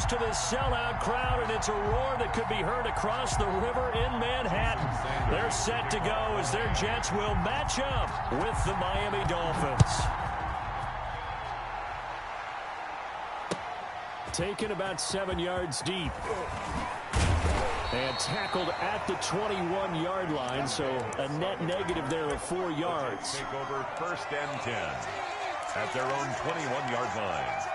to the sellout crowd, and it's a roar that could be heard across the river in Manhattan. They're set to go as their Jets will match up with the Miami Dolphins. Taken about 7 yards deep. And tackled at the 21-yard line, so a net negative there of 4 yards. Take over 1st and 10 at their own 21-yard line.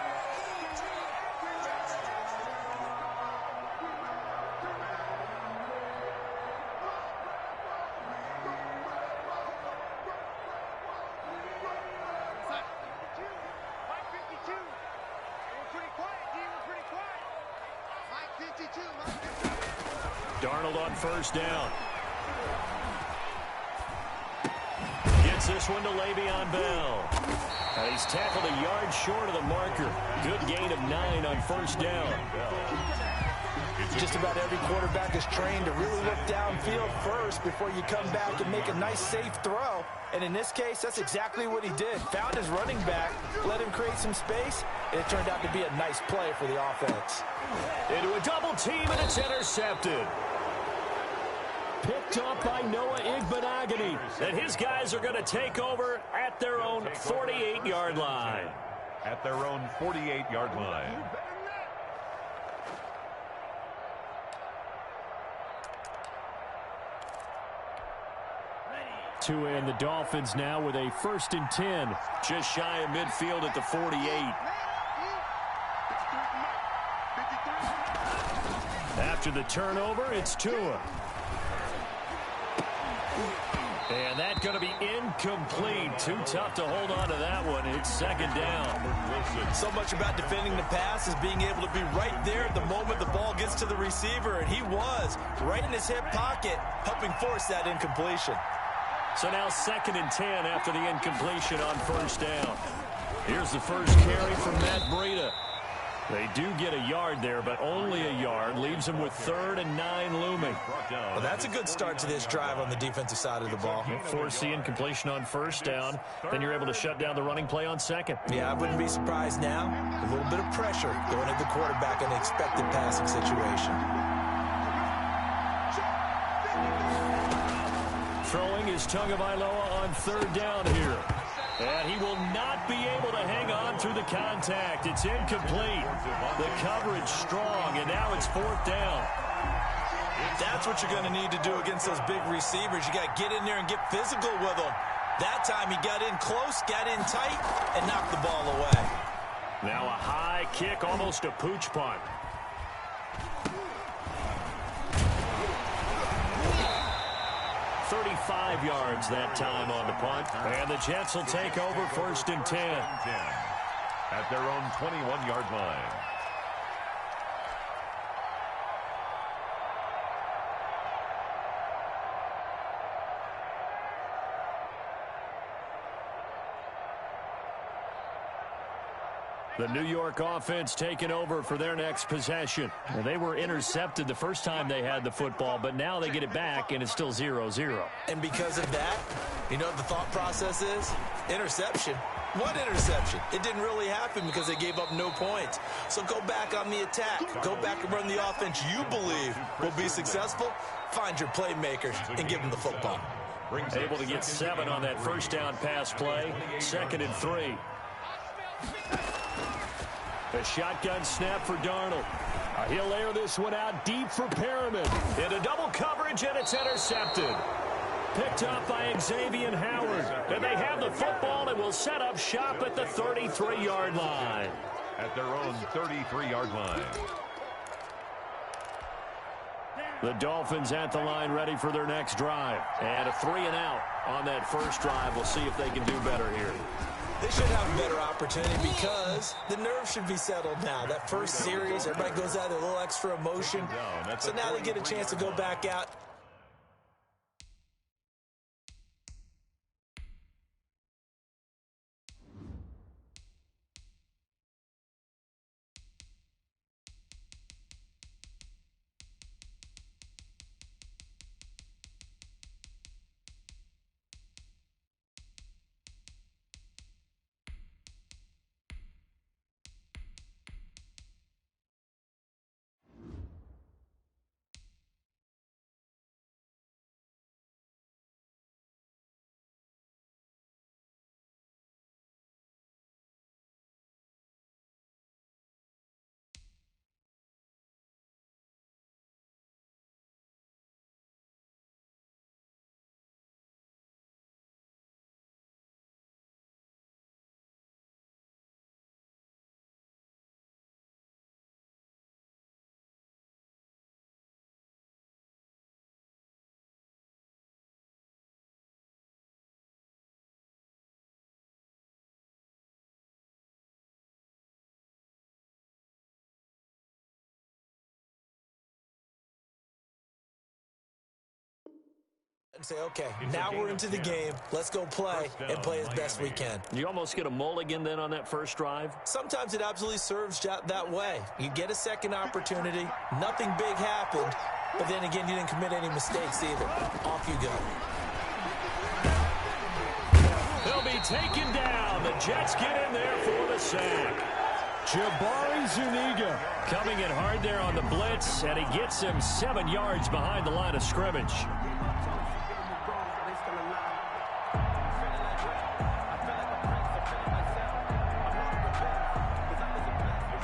Darnold on 1st down. Gets this one to Le'Veon Bell. And he's tackled a yard short of the marker. Good gain of 9 on 1st down. Just about every quarterback is trained to really look downfield first before you come back and make a nice, safe throw. And in this case, that's exactly what he did. Found his running back, let him create some space, and it turned out to be a nice play for the offense. Into a double team, and it's intercepted. Picked up by Noah Igbenogany. And his guys are going to take over at their own 48-yard line. At their own 48-yard line. And the Dolphins now with a 1st and 10. Just shy of midfield at the 48. After the turnover, it's Tua. And that's going to be incomplete. Too tough to hold on to that one. It's 2nd down. So much about defending the pass is being able to be right there at the moment the ball gets to the receiver, and he was right in his hip pocket, helping force that incompletion. So now 2nd and 10 after the incompletion on 1st down. Here's the first carry from Matt Breida. They do get a yard there, but only a yard. Leaves them with 3rd and 9 looming. Well, that's a good start to this drive on the defensive side of the ball. Force the incompletion on 1st down. Then you're able to shut down the running play on 2nd. Yeah, I wouldn't be surprised now. A little bit of pressure going at the quarterback in an expected passing situation. Throwing is Tagovailoa on 3rd down here. And he will not be able to hang on through the contact. It's incomplete. The coverage strong, and now it's 4th down. That's what you're going to need to do against those big receivers. You got to get in there and get physical with them. That time he got in close, got in tight, and knocked the ball away. Now a high kick, almost a pooch punt. .35 yards that time on the punt. And the Jets will take over 1st and 10. At their own 21-yard line. The New York offense taking over for their next possession. They were intercepted the first time they had the football, but now they get it back, and it's still 0-0. And because of that, you know what the thought process is? Interception. What interception? It didn't really happen because they gave up no points. So go back on the attack. Go back and run the offense you believe will be successful. Find your playmakers and give them the football. Able to get 7 on that 1st down pass play. 2nd and 3. A shotgun snap for Darnold. He'll air this one out deep for Perriman. Into double coverage, and it's intercepted. Picked up by Xavier Howard. And they have the football and will set up shop at the 33-yard line. At their own 33-yard line. The Dolphins at the line ready for their next drive. And a 3 and out on that first drive. We'll see if they can do better here. They should have a better opportunity because the nerves should be settled now. That first series, everybody goes out with a little extra emotion. So now they get a chance to go back out and say, okay, now we're into the game. Let's go play and play as best we can. You almost get a mulligan then on that first drive? Sometimes it absolutely serves that way. You get a second opportunity. Nothing big happened. But then again, you didn't commit any mistakes either. Off you go. He'll be taken down. The Jets get in there for the sack. Jabari Zuniga coming in hard there on the blitz, and he gets him 7 yards behind the line of scrimmage.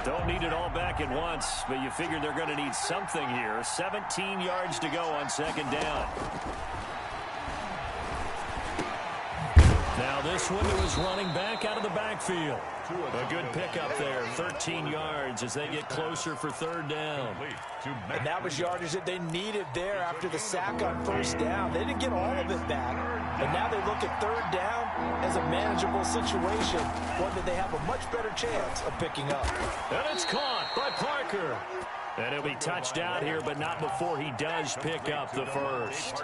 Don't need it all back at once, but you figure they're going to need something here. 17 yards to go on second down. Now this one was running back out of the backfield. A good pickup there, 13 yards as they get closer for third down. And that was yardage that they needed there after the sack on first down. They didn't get all of it back. And now they look at third down as a manageable situation, one that they have a much better chance of picking up. And it's caught by Parker. And he'll be touched out here, but not before he does pick up the first.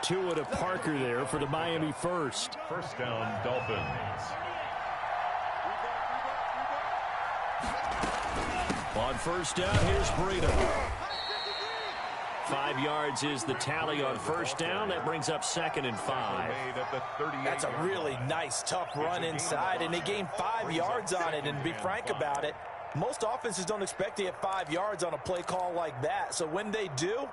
Tua to Parker there for the Miami first. First down, Dolphins. On first down, here's Breida. 5 yards is the tally on first down. That brings up 2nd and 5. That's a really nice, tough run inside, and they gained 5 yards on it. And to be frank about it, most offenses don't expect to get 5 yards on a play call like that. So when they do,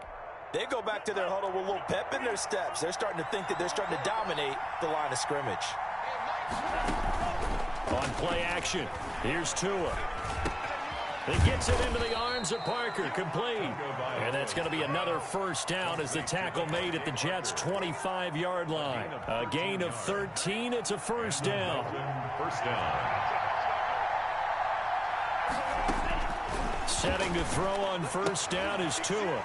they go back to their huddle with a little pep in their steps. They're starting to think that they're starting to dominate the line of scrimmage. On play action, here's Tua. He gets it into the arms of Parker, complete. And that's going to be another first down as the tackle made at the Jets' 25-yard line. A gain of 13, it's a first down. First down. Setting to throw on first down is Tua.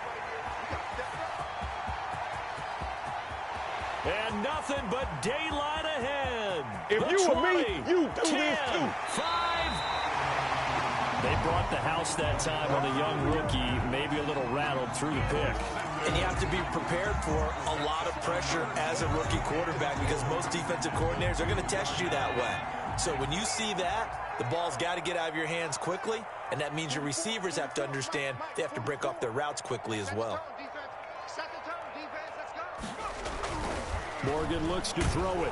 And nothing but daylight ahead. If you were me, you do 10, this too. 5. They brought the house that time on the young rookie, maybe a little rattled through the pick. And you have to be prepared for a lot of pressure as a rookie quarterback because most defensive coordinators are going to test you that way. So when you see that, the ball's got to get out of your hands quickly, and that means your receivers have to understand they have to break off their routes quickly as well. Morgan looks to throw it.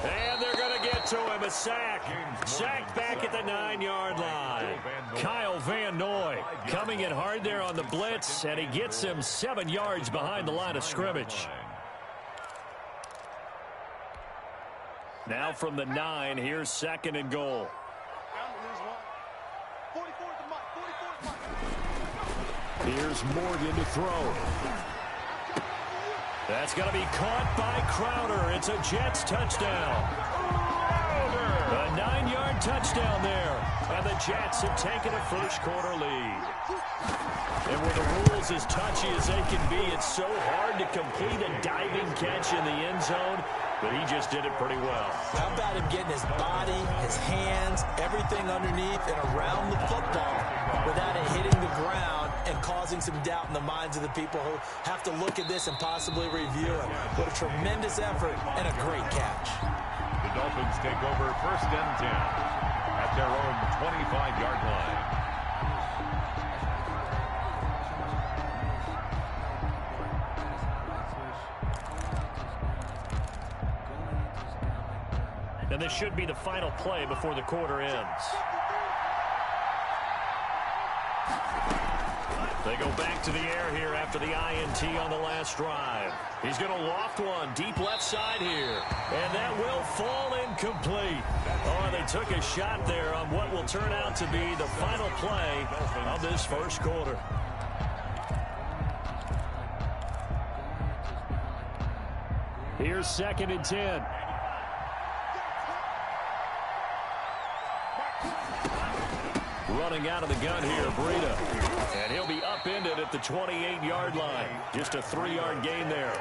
And they're going to get to him. A sack. Sacked back at the 9-yard line. Kyle Van Noy coming in hard there on the blitz, and he gets him 7 yards behind the line of scrimmage. Now from the 9, here's 2nd and goal. Here's Morgan to throw. That's going to be caught by Crowder. It's a Jets touchdown. A 9-yard touchdown there. And the Jets have taken a first-quarter lead. And with the rules as touchy as they can be, it's so hard to complete a diving catch in the end zone, but he just did it pretty well. How about him getting his body, his hands, everything underneath and around the football without it hitting the ground and causing some doubt in the minds of the people who have to look at this and possibly review it. What a tremendous effort and a great catch. The Dolphins take over 1st and 10 at their own 25-yard line. And this should be the final play before the quarter ends. They go back to the air here after the INT on the last drive. He's going to loft one deep left side here. And that will fall incomplete. Oh, they took a shot there on what will turn out to be the final play of this first quarter. Here's 2nd and 10. Running out of the gun here, Breida. And he'll be upended at the 28-yard line. Just a 3-yard gain there.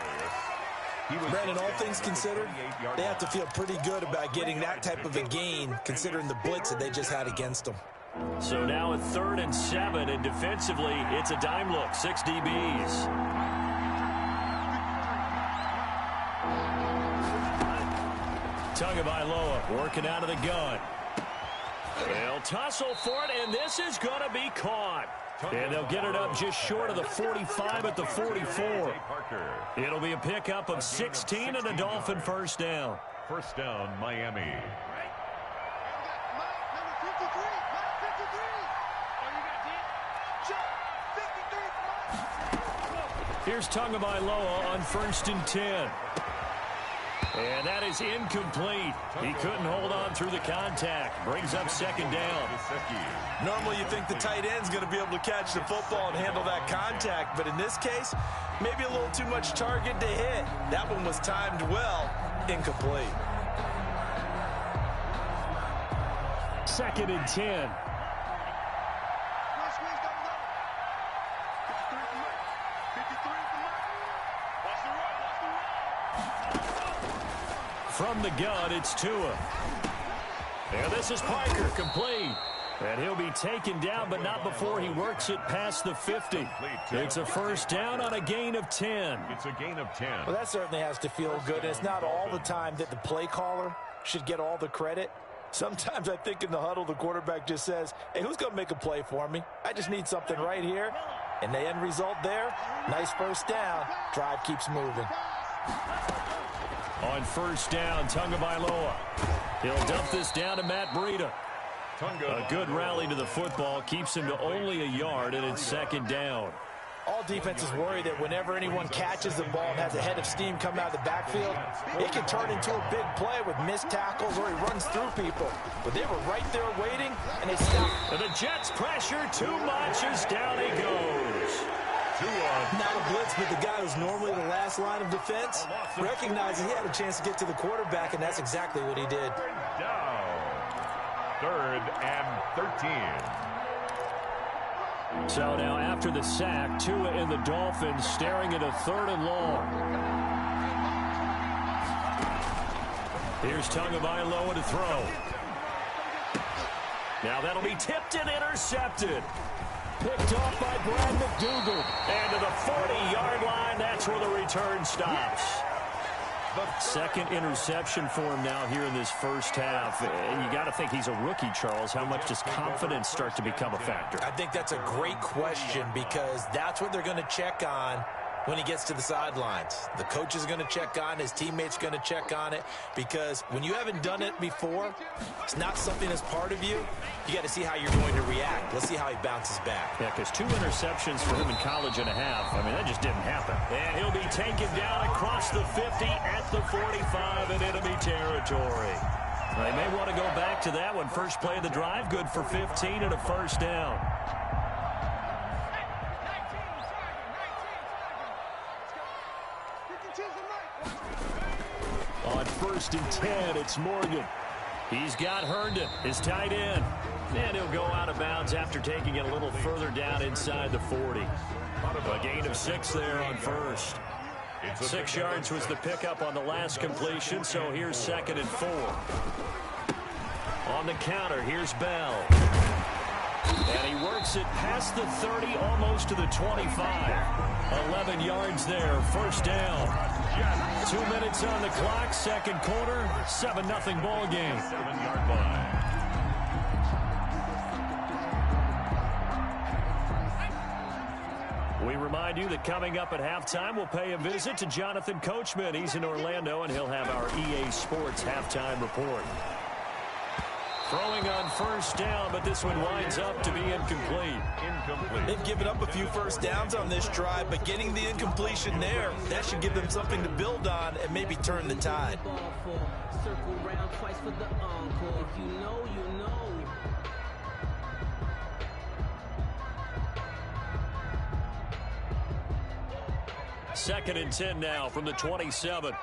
Brandon, all things considered, they have to feel pretty good about getting that type of a gain considering the blitz that they just had against them. So now at 3rd and 7, and defensively, it's a dime look, 6 DBs. Tagovailoa working out of the gun. They'll tussle for it, and this is going to be caught. And they'll get it up just short of the 45 at the 44. It'll be a pickup of 16 and a Dolphin first down. First down, Miami. Here's Tagovailoa on 1st and 10. And that is incomplete. He couldn't hold on through the contact. Brings up 2nd down. Normally you think the tight end's going to be able to catch the football and handle that contact, but in this case, maybe a little too much target to hit. That one was timed well. Incomplete. 2nd and 10. From the gun, it's Tua. And this is Parker, complete. And he'll be taken down, but not before he works it past the 50. It's a first down on a gain of 10. It's a gain of 10. Well, that certainly has to feel good. And it's not all the time that the play caller should get all the credit. Sometimes I think in the huddle, the quarterback just says, hey, who's going to make a play for me? I just need something right here. And the end result there, nice first down. Drive keeps moving. On first down, Tagovailoa. He'll dump this down to Matt Breida. A good rally to the football keeps him to only a yard, and it's 2nd down. All defenses worry that whenever anyone catches the ball and has a head of steam come out of the backfield, it can turn into a big play with missed tackles or he runs through people. But they were right there waiting, and they stopped. And the Jets pressure too much as down he goes. Not a blitz, but the guy who's normally the last line of defense recognized he had a chance to get to the quarterback, and that's exactly what he did. Down. 3rd and 13. So now after the sack, Tua and the Dolphins staring at a 3rd and long. Here's Tagovailoa to throw. Now that'll be tipped and intercepted. Picked off by Brad McDougal. And to the 40-yard line, that's where the return stops. The 2nd interception for him now here in this first half. You got to think he's a rookie, Charles. How much does confidence start to become a factor? I think that's a great question because that's what they're going to check on when he gets to the sidelines. The coach is going to check on it. His teammates are going to check on it because when you haven't done it before, it's not something that's part of you. You got to see how you're going to react. Let's see how he bounces back. Yeah, because 2 interceptions for him in college and a half. I mean, that just didn't happen. And he'll be taken down across the 50 at the 45 in enemy territory. They may want to go back to that one. First play of the drive, good for 15 and a first down. On 1st and 10, it's Morgan. He's got Herndon, his tight end. And he'll go out of bounds after taking it a little further down inside the 40. A gain of 6 there on first. 6 yards was the pickup on the last completion, so here's 2nd and 4. On the counter, here's Bell. And he works it past the 30, almost to the 25. 11 yards there, first down. 2 minutes on the clock, 2nd quarter, 7-0 ball game. 7-yard line. We remind you that coming up at halftime, we'll pay a visit to Jonathan Coachman. He's in Orlando, and he'll have our EA Sports halftime report. Throwing on first down, but this one winds up to be incomplete. They've given up a few first downs on this drive, but getting the incompletion there, that should give them something to build on and maybe turn the tide. Circle round twice for the encore. If you know, you know. Second and 10 now from the 27.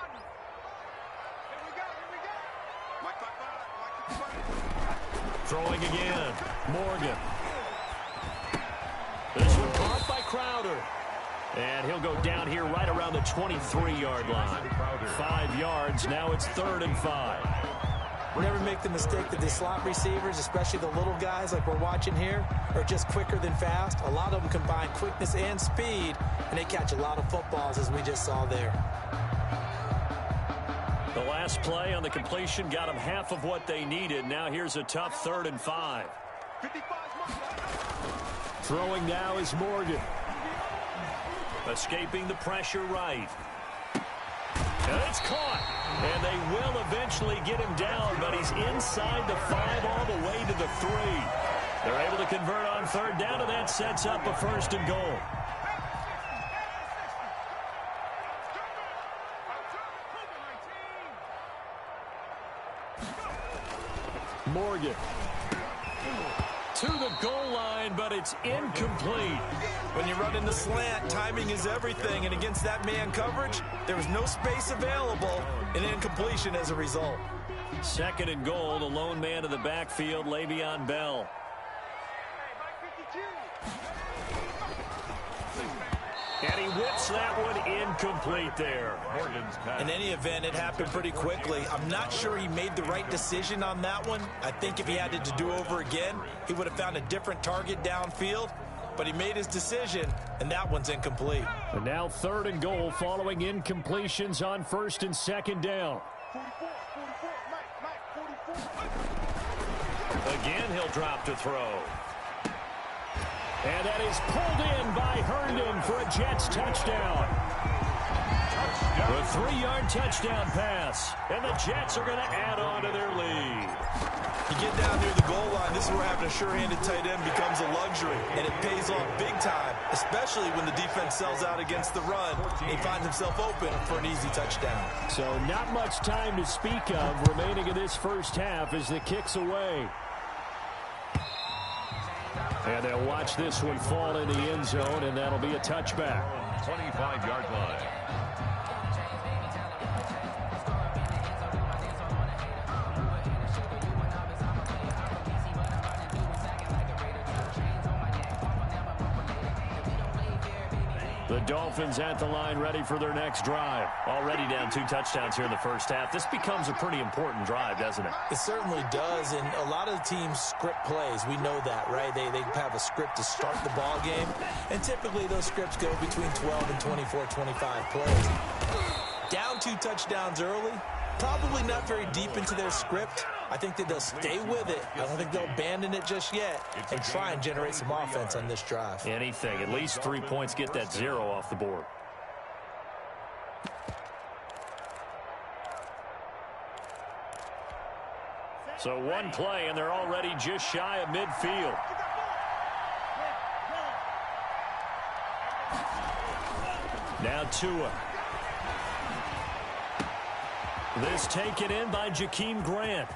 Throwing again. Morgan. This one caught by Crowder. And he'll go down here right around the 23-yard line. 5 yards. Now it's 3rd and 5. Never make the mistake that the slot receivers, especially the little guys like we're watching here, are just quicker than fast. A lot of them combine quickness and speed, and they catch a lot of footballs, as we just saw there. The last play on the completion got them half of what they needed. Now here's a tough 3rd and 5. Throwing now is Morgan. Escaping the pressure right. And it's caught. And they will eventually get him down, but he's inside the 5 all the way to the 3. They're able to convert on 3rd down, and that sets up a 1st and goal. Morgan to the goal line, but it's incomplete. When you run in the slant, timing is everything, and against that man coverage, there was no space available, and incompletion as a result. 2nd and goal, the lone man in the backfield, Le'Veon Bell. And he whips that one incomplete there. In any event, it happened pretty quickly. I'm not sure he made the right decision on that one. I think if he had to do over again, he would have found a different target downfield. But he made his decision, and that one's incomplete. And now 3rd and goal following incompletions on 1st and 2nd down. Again, he'll drop to throw. And that is pulled in by Herndon for a Jets touchdown. A 3-yard touchdown pass. And the Jets are going to add on to their lead. You get down near the goal line, this is where having a sure-handed tight end becomes a luxury. And it pays off big time, especially when the defense sells out against the run. He finds himself open for an easy touchdown. So not much time to speak of remaining in this first half as the kick's away. And they'll watch this one fall in the end zone, and that'll be a touchback. 25-yard line. The Dolphins at the line ready for their next drive. Already down 2 touchdowns here in the first half. This becomes a pretty important drive, doesn't it? It certainly does, and a lot of the teams script plays. We know that, right? They have a script to start the ball game, and typically those scripts go between 12 and 24, 25 plays. Down 2 touchdowns early, probably not very deep into their script. I think that they'll stay with it. I don't think they'll abandon it just yet and try and generate some offense on this drive. Anything. At least 3 points, get that 0 off the board. So 1 play, and they're already just shy of midfield. Now Tua. This taken in by Jakeem Grant.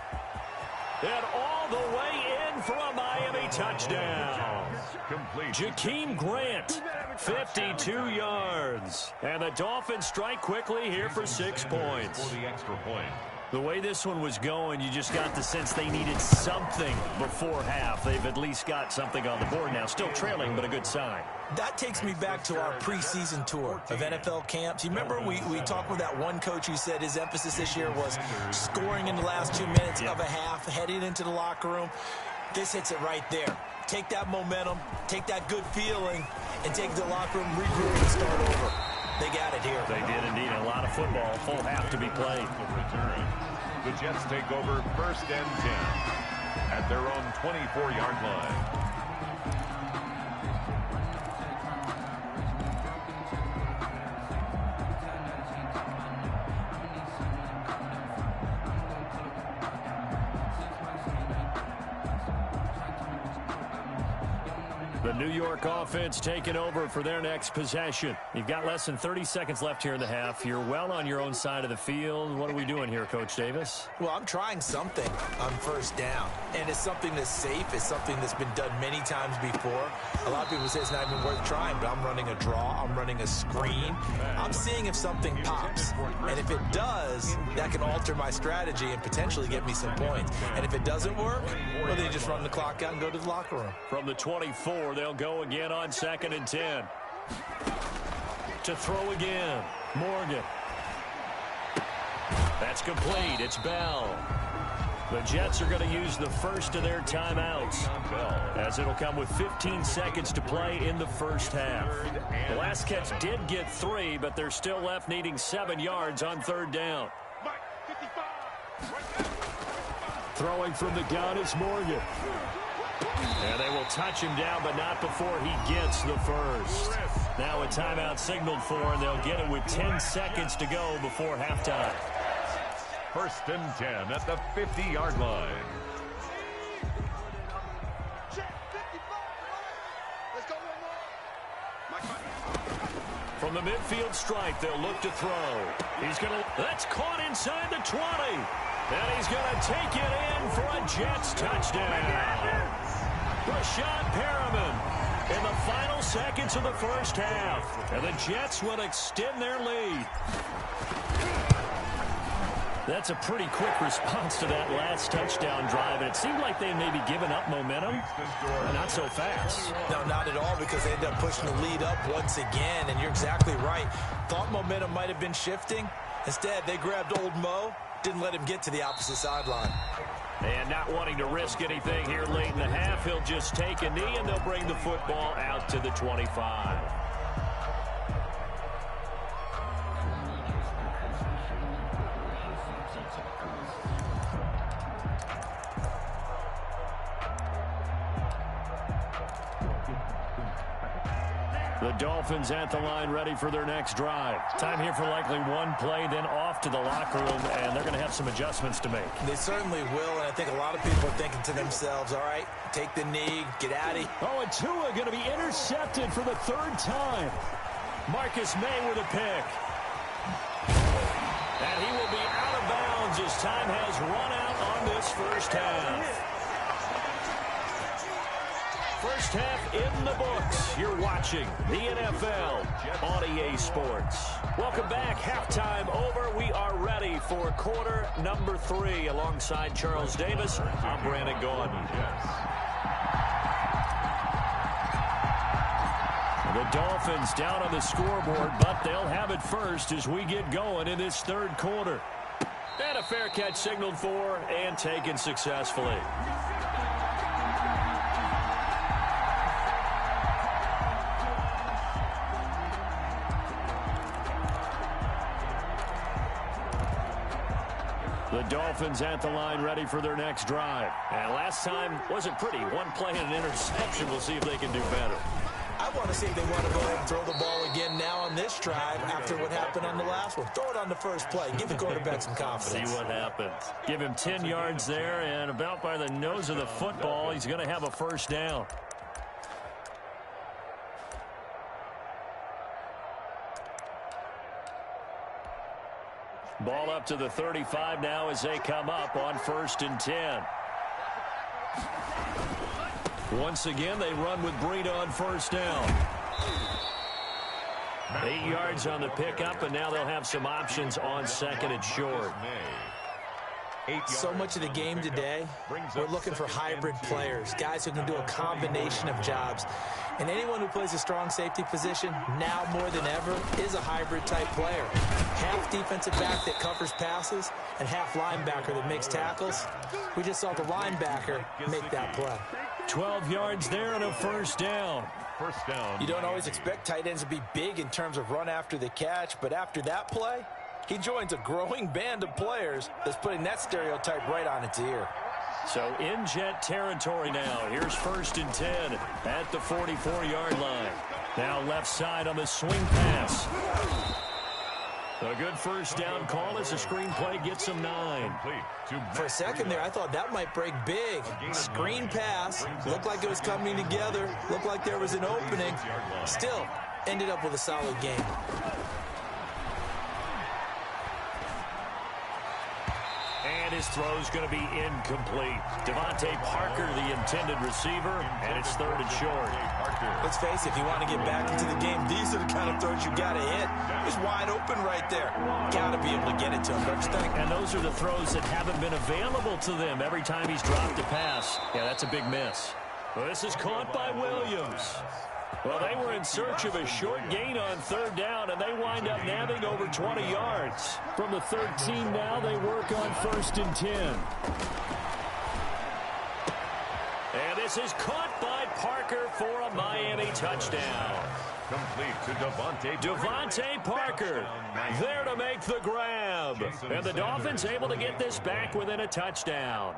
And all the way in for a Miami touchdown. Jakeem Grant, 52 yards. And the Dolphins strike quickly here for 6 points. For the extra point. The way this one was going, you just got the sense they needed something before half. They've at least got something on the board now. Still trailing, but a good sign. That takes me back to our preseason tour of NFL camps. You remember we talked with that one coach who said his emphasis this year was scoring in the last 2 minutes of a half, heading into the locker room. This hits it right there. Take that momentum, take that good feeling, and take the locker room, regroup, and start over. They got it here. They did indeed. A lot of football, full half to be played. The Jets take over 1st and 10 at their own 24-yard line. The New York offense taking over for their next possession. You've got less than 30 seconds left here in the half. You're well on your own side of the field. What are we doing here, Coach Davis? Well, I'm trying something on 1st down. And it's something that's safe. It's something that's been done many times before. A lot of people say it's not even worth trying, but I'm running a draw. I'm running a screen. I'm seeing if something pops. And if it does, that can alter my strategy and potentially get me some points. And if it doesn't work, well, then you just run the clock out and go to the locker room. From the 24, they'll go again on 2nd and 10. To throw again. Morgan. That's complete. It's Bell. The Jets are going to use the first of their timeouts, as it'll come with 15 seconds to play in the first half. The last catch did get 3, but they're still left needing 7 yards on 3rd down. Throwing from the gun is Morgan. And they will touch him down, but not before he gets the first. Now a timeout signaled for, and they'll get it with 10 seconds to go before halftime. 1st and 10 at the 50-yard line. From the midfield stripe, they'll look to throw. That's caught inside the 20. And he's going to take it in for a Jets touchdown. Rashad Perriman in the final seconds of the first half. And the Jets will extend their lead. That's a pretty quick response to that last touchdown drive. And it seemed like they may be giving up momentum. Not so fast. No, not at all, because they end up pushing the lead up once again. And you're exactly right. Thought momentum might have been shifting. Instead, they grabbed old Mo. Didn't let him get to the opposite sideline. And not wanting to risk anything here late in the half, he'll just take a knee, and they'll bring the football out to the 25. The Dolphins at the line, ready for their next drive. Time here for likely one play, then off to the locker room, and they're going to have some adjustments to make. They certainly will, and I think a lot of people are thinking to themselves, all right, take the knee, get out of here. Oh, and Tua going to be intercepted for the 3rd time. Marcus May with a pick. And he will be out of bounds as time has run out on this first half. First half in the books. You're watching the NFL on EA Sports. Welcome back. Halftime over. We are ready for quarter number 3. Alongside Charles Davis, I'm Brandon Gaudin. The Dolphins down on the scoreboard, but they'll have it first as we get going in this 3rd quarter. And a fair catch signaled for and taken successfully. The Dolphins at the line, ready for their next drive. And last time wasn't pretty. One play and an interception. We'll see if they can do better. I want to see if they want to go ahead and throw the ball again now on this drive after what happened on the last one. Throw it on the first play. Give the quarterback some confidence. See what happens. Give him 10 yards there, and about by the nose of the football, he's going to have a first down. Ball up to the 35 now as they come up on 1st and 10. Once again, they run with Breida on first down. 8 yards on the pickup, and now they'll have some options on 2nd and short. So much of the game today, we're looking for hybrid players, guys who can do a combination of jobs. And anyone who plays a strong safety position, now more than ever, is a hybrid-type player. Half defensive back that covers passes and half linebacker that makes tackles. We just saw the linebacker make that play. 12 yards there and a first down. First down. You don't always expect tight ends to be big in terms of run after the catch, but after that play, he joins a growing band of players that's putting that stereotype right on its ear. So in Jet territory now. Here's 1st and 10 at the 44-yard line. Now left side on the swing pass. A good first down call as the screenplay gets him 9. For a second there, I thought that might break big. Screen pass. Looked like it was coming together. Looked like there was an opening. Still, ended up with a solid game. And his throw's going to be incomplete. Devontae Parker, the intended receiver, and it's 3rd and short. Let's face it, if you want to get back into the game, these are the kind of throws you got to hit. He's wide open right there. Got to be able to get it to him, don't you think? And those are the throws that haven't been available to them every time he's dropped a pass. Yeah, that's a big miss. Well, this is caught by Williams. Well, they were in search of a short gain on 3rd down, and they wind up nabbing over 20 yards. From the 13 now, they work on 1st and 10. And this is caught by Parker for a Miami touchdown. Complete to Devontae Parker there to make the grab. And the Dolphins able to get this back within a touchdown.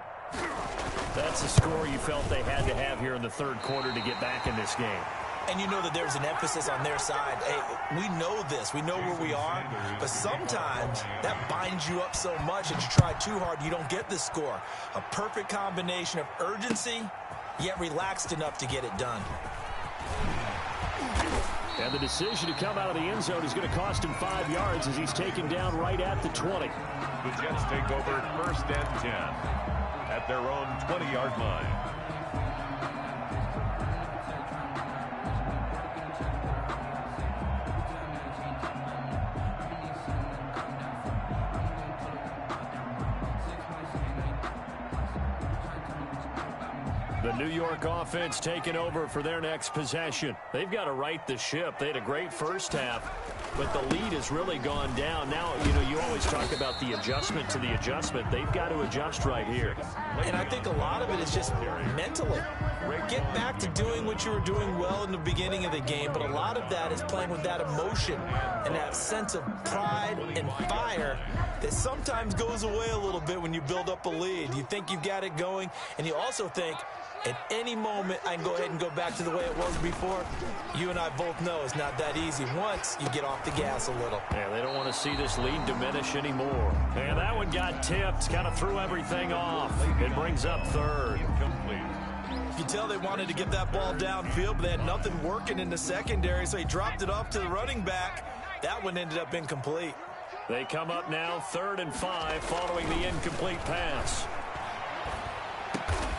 That's the score you felt they had to have here in the third quarter to get back in this game. And you know that there's an emphasis on their side. Hey, we know this. We know where we are. But sometimes that binds you up so much that you try too hard, you don't get the score. A perfect combination of urgency, yet relaxed enough to get it done. And the decision to come out of the end zone is going to cost him 5 yards as he's taken down right at the 20. The Jets take over 1st and 10 at their own 20-yard line. The New York offense taking over for their next possession. They've got to right the ship. They had a great first half, but the lead has really gone down. Now, you know, you always talk about the adjustment to the adjustment. They've got to adjust right here. And I think a lot of it is just mentally. Get back to doing what you were doing well in the beginning of the game, but a lot of that is playing with that emotion and that sense of pride and fire that sometimes goes away a little bit when you build up a lead. You think you've got it going, and you also think, at any moment, I can go ahead and go back to the way it was before. You and I both know it's not that easy once you get off the gas a little. Yeah, they don't want to see this lead diminish anymore. And that one got tipped, kind of threw everything off. It brings up third. You can tell they wanted to get that ball downfield, but they had nothing working in the secondary, so he dropped it off to the running back. That one ended up incomplete. They come up now 3rd and 5 following the incomplete pass.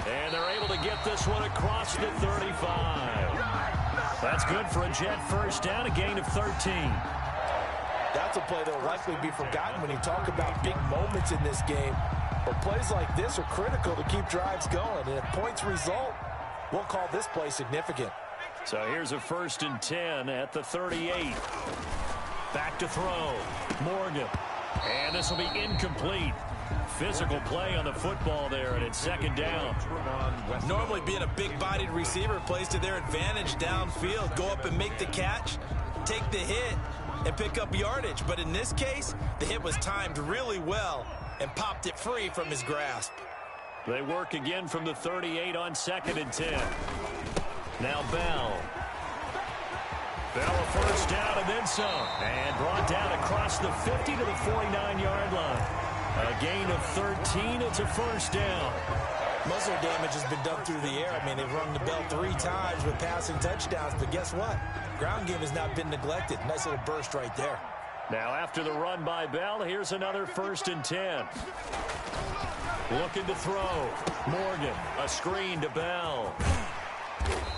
And they're able to get this one across the 35. That's good for a Jet first down, a gain of 13. That's a play that will likely be forgotten when you talk about big moments in this game. But plays like this are critical to keep drives going. And if points result, we'll call this play significant. So here's a 1st and 10 at the 38. Back to throw. Morgan. And this will be incomplete. Physical play on the football there, and it's 2nd down. Normally being a big-bodied receiver plays to their advantage downfield. Go up and make the catch, take the hit, and pick up yardage. But in this case, the hit was timed really well and popped it free from his grasp. They work again from the 38 on 2nd and 10. Now Bell. Bell a first down and then some. And brought down across the 50 to the 49-yard line. A gain of 13. It's a 1st down. Most of their damage has been done through the air. I mean, they've rung the bell 3 times with passing touchdowns. But guess what? Ground game has not been neglected. Nice little burst right there. Now after the run by Bell, here's another 1st and 10. Looking to throw. Morgan, a screen to Bell.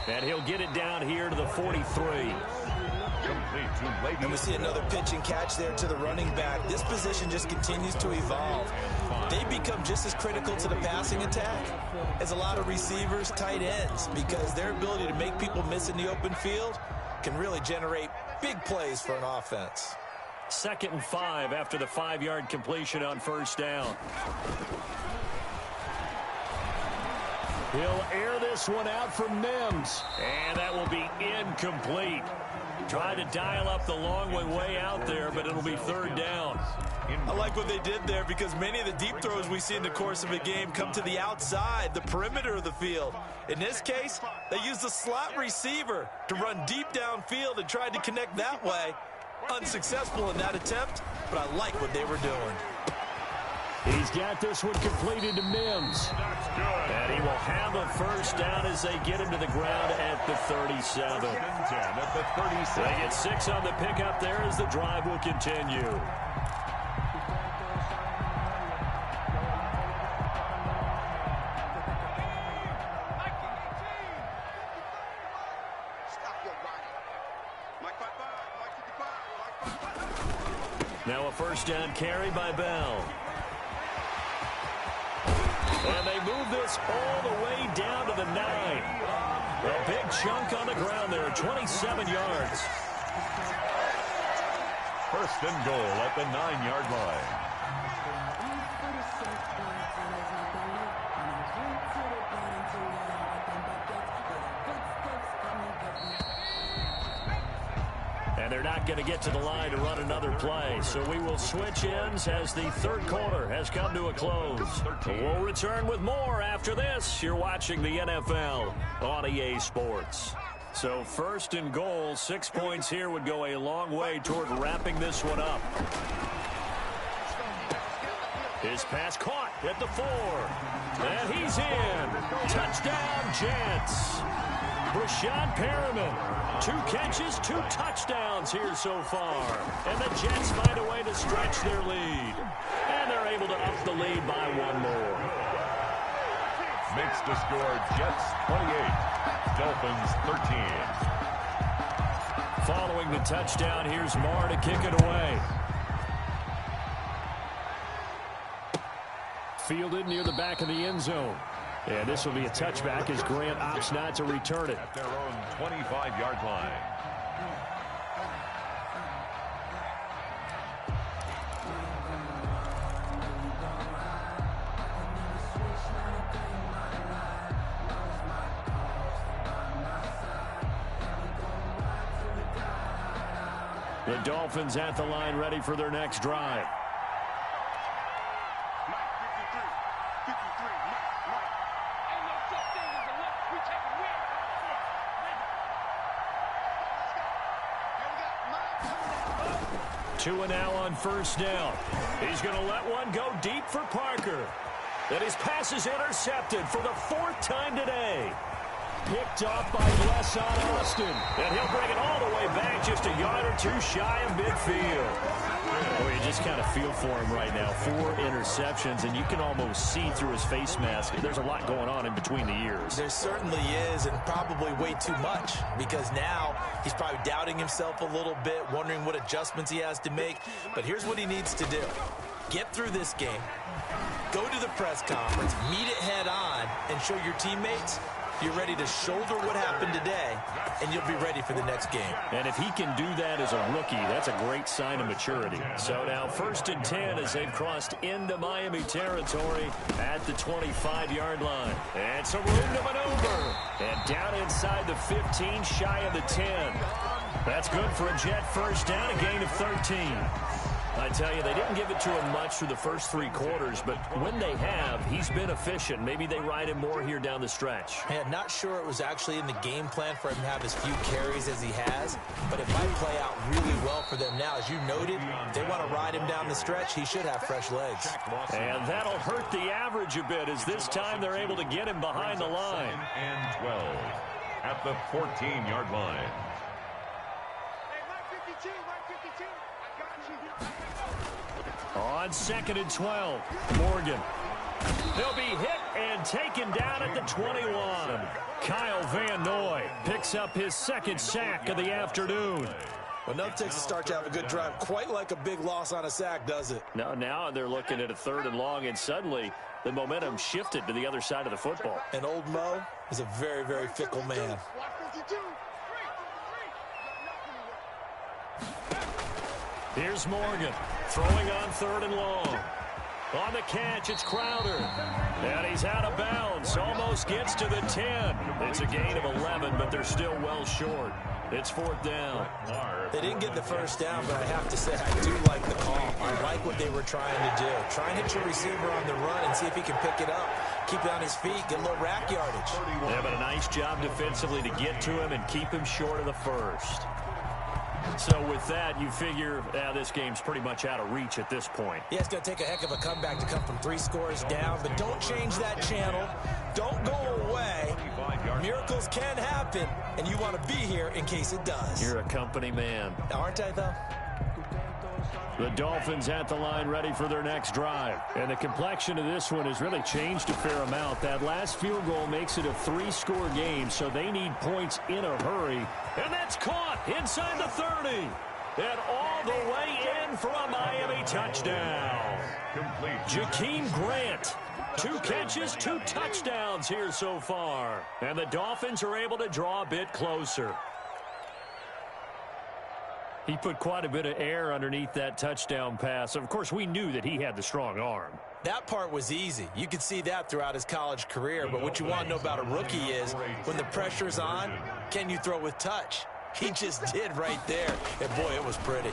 And he'll get it down here to the 43. And we see another pitch and catch there to the running back. This position just continues to evolve. They become just as critical to the passing attack as a lot of receivers, tight ends, because their ability to make people miss in the open field can really generate big plays for an offense. 2nd and 5 after the 5-yard completion on 1st down. He'll air this one out for Mims. And that will be incomplete. Tried to dial up the long way out there, but it'll be 3rd down. I like what they did there because many of the deep throws we see in the course of a game come to the outside, the perimeter of the field. In this case, they used the slot receiver to run deep downfield and tried to connect that way. Unsuccessful in that attempt, but I like what they were doing. He's got this one completed to Mims. And he will have a 1st down as they get him to the ground at the 37. They get 6 on the pickup there as the drive will continue. Now a 1st down carry by Bell. And they move this all the way down to the 9. A big chunk on the ground there, 27 yards. 1st and goal at the 9-yard line. And they're not going to get to the line to run another play. So we will switch ends as the third quarter has come to a close. We'll return with more after this. You're watching the NFL on EA Sports. So first and goal, 6 points here would go a long way toward wrapping this one up. His pass caught at the 4. And he's in. Touchdown, Jets. Brashad Perriman, 2 catches, 2 touchdowns here so far. And the Jets find a way to stretch their lead. And they're able to up the lead by 1 more. Makes the score Jets 28, Dolphins 13. Following the touchdown, here's Marr to kick it away. Fielded near the back of the end zone. And this will be a touchback as Grant opts not to return it. At their own 25-yard line. The Dolphins at the line ready for their next drive. Two and now on first down. He's going to let one go deep for Parker. And his pass is intercepted for the 4th time today. Picked off by Wes on Austin. And he'll bring it all the way back just a yard or 2 shy of midfield. Oh, you just kind of feel for him right now. 4 interceptions, and you can almost see through his face mask. There's a lot going on in between the ears. There certainly is, and probably way too much, because now he's probably doubting himself a little bit, wondering what adjustments he has to make. But here's what he needs to do. Get through this game, go to the press conference, meet it head on, and show your teammates you're ready to shoulder what happened today, and you'll be ready for the next game. And if he can do that as a rookie, that's a great sign of maturity. So now 1st and 10 as they've crossed into Miami territory at the 25-yard line. And some room to maneuver. And down inside the 15, shy of the 10. That's good for a Jet first down, a gain of 13. I tell you, they didn't give it to him much through the first 3 quarters, but when they have, he's been efficient. Maybe they ride him more here down the stretch. Yeah, not sure it was actually in the game plan for him to have as few carries as he has, but it might play out really well for them now. As you noted, if they want to ride him down the stretch, he should have fresh legs. And that'll hurt the average a bit, as this time they're able to get him behind the line. And 12 at the 14-yard line. On 2nd and 12, Morgan. He'll be hit and taken down at the 21. Kyle Van Noy picks up his 2nd sack of the afternoon. Well, enough takes to start to have a good drive. Quite like a big loss on a sack, does it? No, now they're looking at a 3rd and long, and suddenly the momentum shifted to the other side of the football. And old Mo is a very, very fickle man. Here's Morgan throwing on 3rd and long. On the catch, it's Crowder. And he's out of bounds. Almost gets to the 10. It's a gain of 11, but they're still well short. It's 4th down. They didn't get the first down, but I have to say I do like the call. I like what they were trying to do. Try and hit your receiver on the run and see if he can pick it up. Keep it on his feet, get a little rack yardage. Yeah, but a nice job defensively to get to him and keep him short of the first. So with that, you figure this game's pretty much out of reach at this point. Yeah, it's going to take a heck of a comeback to come from 3 scores down, but don't change that channel. Don't go away. Miracles can happen, and you want to be here in case it does. You're a company man. Aren't I, though? The Dolphins at the line ready for their next drive. And the complexion of this one has really changed a fair amount. That last field goal makes it a 3-score game, so they need points in a hurry. And that's caught inside the 30. And all the way in for a Miami touchdown. Jakeem Grant. 2 catches, 2 touchdowns here so far. And the Dolphins are able to draw a bit closer. He put quite a bit of air underneath that touchdown pass. Of course, we knew that he had the strong arm. That part was easy. You could see that throughout his college career. But what you want to know about a rookie is when the pressure's on, can you throw with touch? He just did right there. And, boy, it was pretty.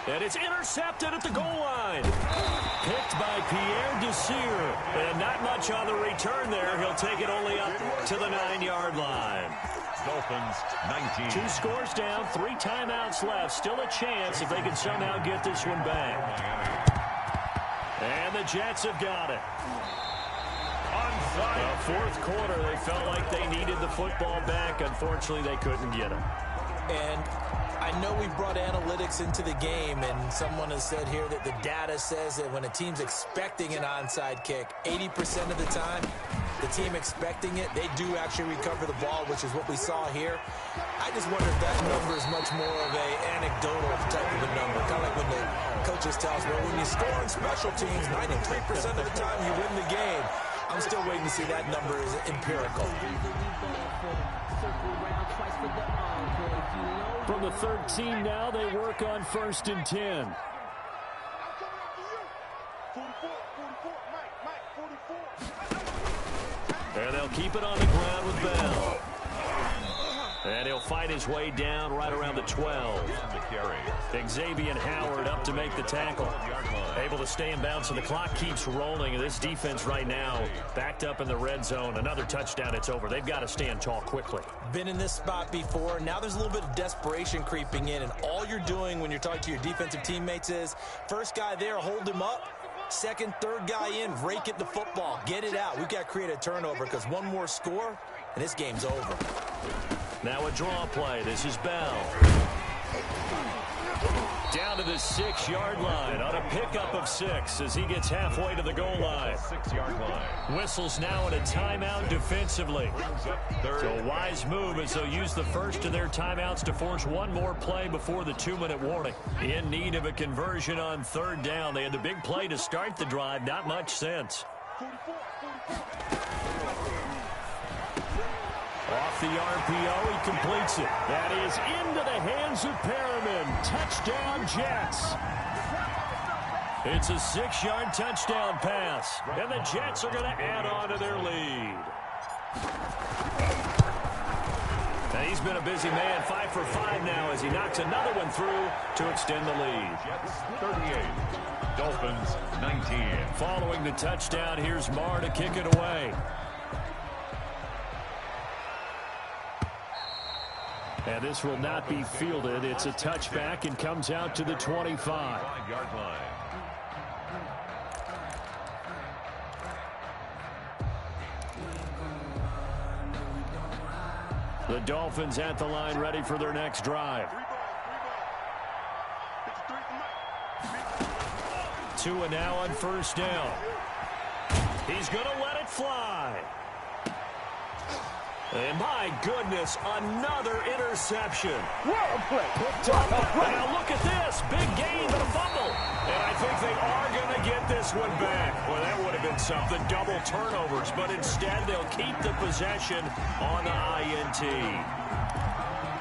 And it's intercepted at the goal line. Picked by Pierre Desir. And not much on the return there. He'll take it only up to the 9-yard line. Dolphins 19. 2 scores down, 3 timeouts left. Still a chance if they can somehow get this one back. And the Jets have got it. Onside. Fourth quarter, they felt like they needed the football back. Unfortunately, they couldn't get it. And I know we brought analytics into the game, and someone has said here that the data says that when a team's expecting an onside kick, 80% of the time, the team expecting it, they do actually recover the ball, which is what we saw here. I just wonder if that number is much more of a anecdotal type of a number. Kind of like when the coaches tell us, well, when you score on special teams, 93% of the time you win the game. I'm still waiting to see that number is empirical. From the 13 now, they work on 1st and 10. And they'll keep it on the ground with Bell. And he'll fight his way down right around the 12. Xavier Howard up to make the tackle. Able to stay in bounds, so the clock keeps rolling. And this defense right now backed up in the red zone. Another touchdown, it's over. They've got to stand tall quickly. Been in this spot before. Now there's a little bit of desperation creeping in. And all you're doing when you're talking to your defensive teammates is, first guy there, hold him up. Second, third guy in, rake at the football. Get it out. We've got to create a turnover because one more score, and this game's over. Now a draw play. This is Bell. Down to the 6-yard line on a pickup of 6 as he gets halfway to the goal line. 6-yard line. Whistles now in a timeout defensively. So a wise move as they'll use the first of their timeouts to force one more play before the 2-minute warning. In need of a conversion on 3rd down. They had the big play to start the drive. Not much sense. Off the RPO, he completes it. That is into the hands of Perriman. Touchdown, Jets. It's a 6-yard touchdown pass. And the Jets are going to add on to their lead. And he's been a busy man, 5 for 5 now as he knocks another one through to extend the lead. Jets 38. Dolphins 19. Following the touchdown, here's Marr to kick it away. And this will not be fielded. It's a touchback and comes out to the 25. 5-yard line. The Dolphins at the line ready for their next drive. Tua now on 1st down. He's going to let it fly. And my goodness, another interception. What a play. Picked up. Now look at this. Big gain, but a fumble. And I think they are going to get this one back. Well, that would have been something. Double turnovers. But instead, they'll keep the possession on the INT.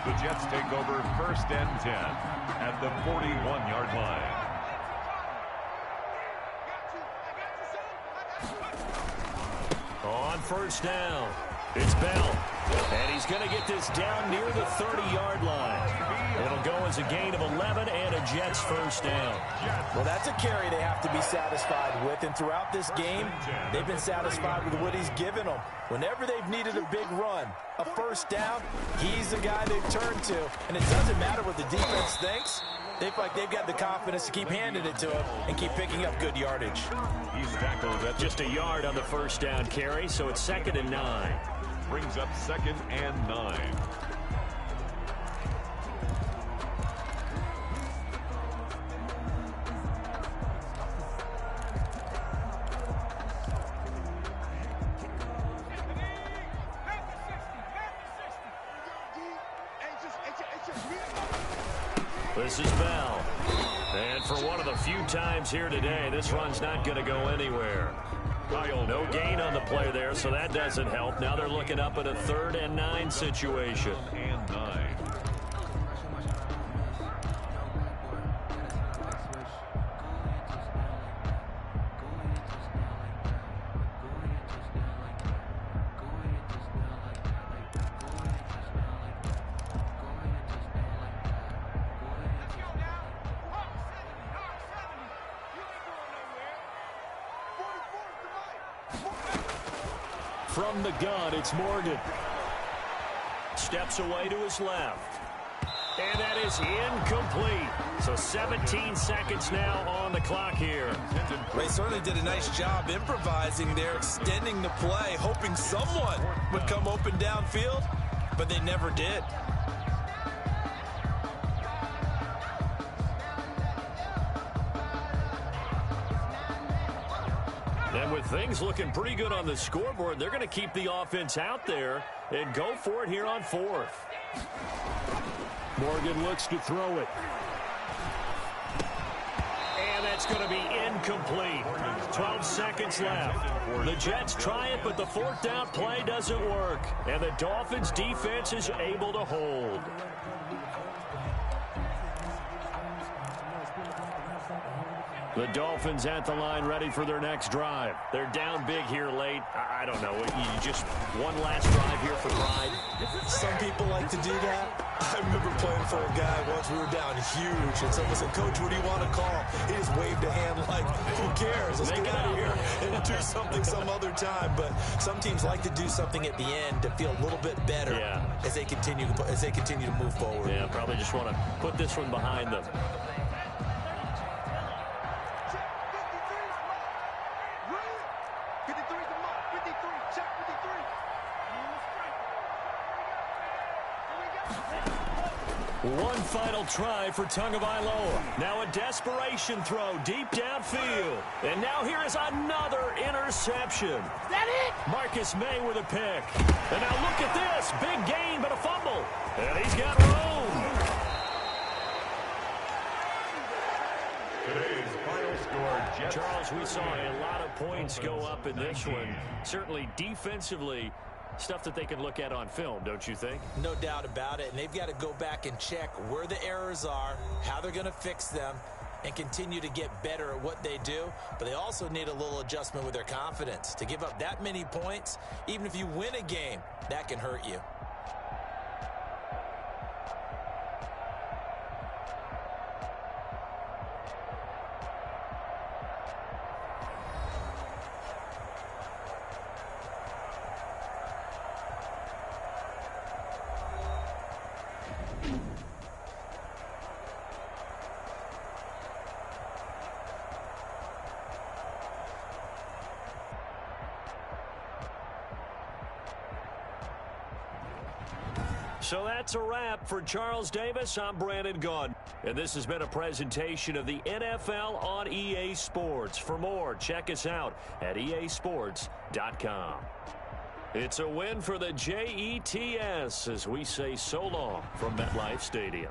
The Jets take over 1st and 10 at the 41-yard line. On 1st down, it's Bell. And he's going to get this down near the 30-yard line. It'll go as a gain of 11 and a Jets 1st down. Well, that's a carry they have to be satisfied with. And throughout this game, they've been satisfied with what he's given them. Whenever they've needed a big run, a 1st down, he's the guy they've turned to. And it doesn't matter what the defense thinks. They feel like they've got the confidence to keep handing it to him and keep picking up good yardage. He's tackled at Just a yard on the 1st down carry, so it's 2nd and 9. brings up 2nd and 9. This is Bell. And for one of the few times here today, this run's not going to go anywhere. No gain on the play there, so that doesn't help. Now they're looking up at a 3rd and 9 situation. And 9. From the gun, it's Morgan. Steps away to his left. And that is incomplete. So 17 seconds now on the clock here. They certainly did a nice job improvising there, extending the play, hoping someone would come open downfield, but they never did. And with things looking pretty good on the scoreboard, they're going to keep the offense out there and go for it here on fourth. Morgan looks to throw it. And that's going to be incomplete. 12 seconds left. The Jets try it, but the fourth down play doesn't work. And the Dolphins defense is able to hold. The Dolphins at the line ready for their next drive. They're down big here late. I don't know. You just one last drive here for pride. Some people like to do that. I remember playing for a guy once. We were down huge, and someone said, "Coach, what do you want to call?" He just waved a hand like, "Who cares? Let's get out of here and do something some other time." But some teams like to do something at the end to feel a little bit better as they continue to move forward. Yeah, probably just want to put this one behind them. One final try for Tagovailoa. Now a desperation throw deep downfield. And now here is another interception. Is that it? Marcus May with a pick. And now look at this. Big gain, but a fumble. And he's got room. Today's final score, Jets. Charles, we saw a lot of points go up in this one. Certainly defensively, stuff that they can look at on film, don't you think? No doubt about it. And they've got to go back and check where the errors are, how they're going to fix them, and continue to get better at what they do. But they also need a little adjustment with their confidence. To give up that many points, even if you win a game, that can hurt you. So that's a wrap for Charles Davis. I'm Brandon Gaudin. And this has been a presentation of the NFL on EA Sports. For more, check us out at easports.com. It's a win for the Jets as we say so long from MetLife Stadium.